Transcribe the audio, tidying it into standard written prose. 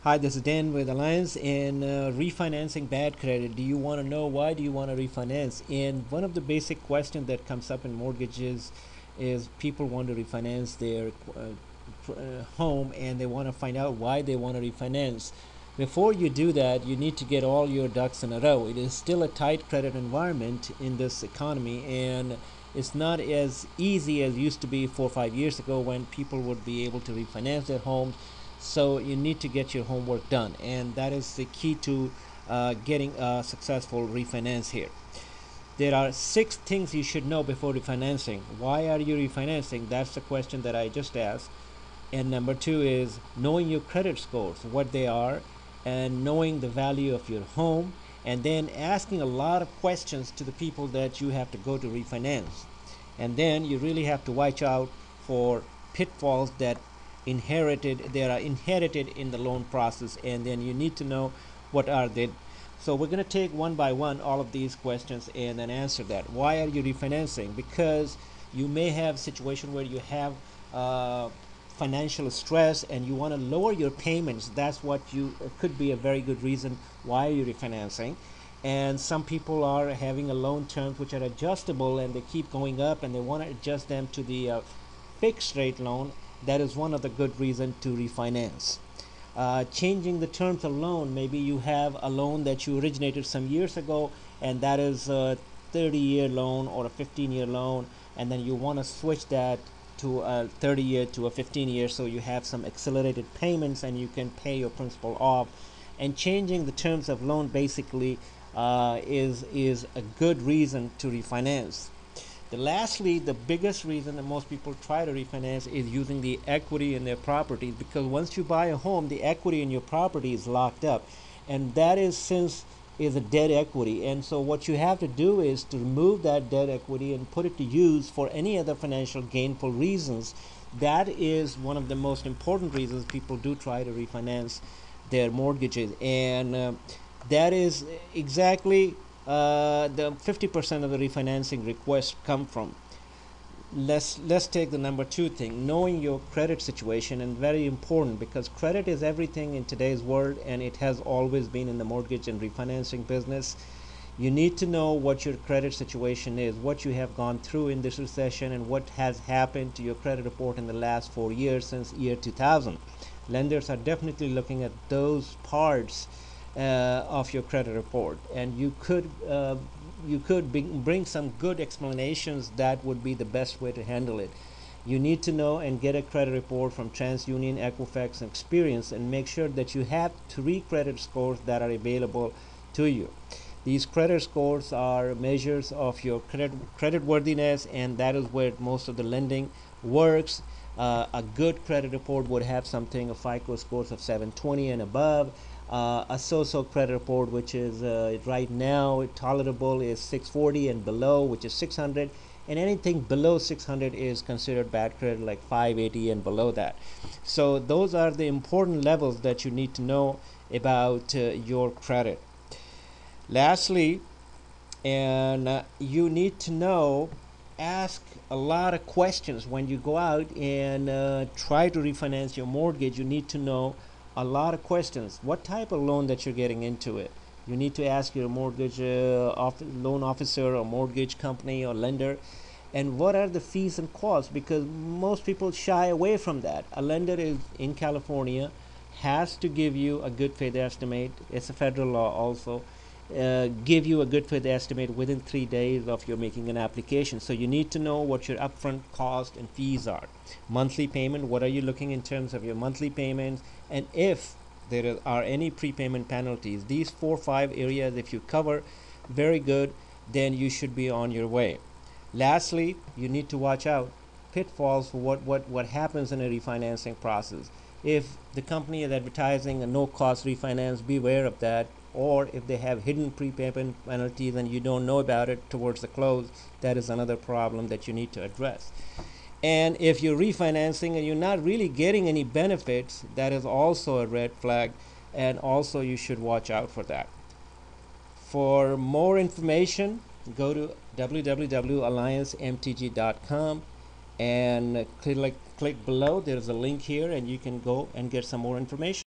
Hi, this is Dan with Alliance and refinancing bad credit. Do you want to know why do you want to refinance? And one of the basic questions that comes up in mortgages is people want to refinance their home and they want to find out why they want to refinance. Before you do that, you need to get all your ducks in a row. It is still a tight credit environment in this economy, and it's not as easy as it used to be 4 or 5 years ago when people would be able to refinance their homes. So you need to get your homework done, and that is the key to getting a successful refinance here. There are 6 things you should know before refinancing. Why are you refinancing? That's the question that I just asked. And number 2 is knowing your credit scores, what they are, and knowing the value of your home, and then asking a lot of questions to the people that you have to go to refinance. And then you really have to watch out for pitfalls that are inherited in the loan process, and then you need to know what are they. So we're going to take one by one all of these questions and then answer that. Why are you refinancing? Because you may have a situation where you have financial stress and you want to lower your payments. That's what you could be a very good reason why you're refinancing. And some people are having a loan terms which are adjustable and they keep going up and they want to adjust them to the fixed rate loan. That is one of the good reasons to refinance. Changing the terms of loan. Maybe you have a loan that you originated some years ago and that is a 30-year loan or a 15-year loan, and then you want to switch that to a 30-year to a 15-year, so you have some accelerated payments and you can pay your principal off. And changing the terms of loan basically is a good reason to refinance. Lastly, the biggest reason that most people try to refinance is using the equity in their properties, because once you buy a home, the equity in your property is locked up, and that is a dead equity. And so what you have to do is to remove that dead equity and put it to use for any other financial gainful reasons. That is one of the most important reasons people do try to refinance their mortgages, and that is exactly the 50% of the refinancing requests come from. Let's take the number 2 thing, knowing your credit situation, and very important because credit is everything in today's world, and it has always been in the mortgage and refinancing business. You need to know what your credit situation is, what you have gone through in this recession, and what has happened to your credit report in the last 4 years since year 2000. Lenders are definitely looking at those parts of your credit report, and you could bring some good explanations. That would be the best way to handle it. You need to know and get a credit report from TransUnion, Equifax, and Experience, and make sure that you have 3 credit scores that are available to you. These credit scores are measures of your credit worthiness, and that is where most of the lending works. A good credit report would have something, a FICO scores of 720 and above. A so-so credit report, which is right now tolerable, is 640 and below, which is 600, and anything below 600 is considered bad credit, like 580 and below that. So those are the important levels that you need to know about your credit. Lastly, and you need to know, ask a lot of questions when you go out and try to refinance your mortgage. You need to know a lot of questions. What type of loan that you're getting into it? You need to ask your mortgage loan officer or mortgage company or lender, and what are the fees and costs, because most people shy away from that. A lender is in California has to give you a good faith estimate. It's a federal law also. Give you a good faith estimate within 3 days of your making an application. So you need to know what your upfront cost and fees are. Monthly payment, what are you looking in terms of your monthly payments, and if there are any prepayment penalties. These 4 or 5 areas, if you cover very good, then you should be on your way. Lastly, you need to watch out pitfalls for what happens in a refinancing process. If the company is advertising a no cost refinance, beware of that. Or if they have hidden prepayment penalties and you don't know about it towards the close, that is another problem that you need to address. And if you're refinancing and you're not really getting any benefits, that is also a red flag, and also you should watch out for that. For more information, go to www.alliancemtg.com and click below. There's a link here, and you can go and get some more information.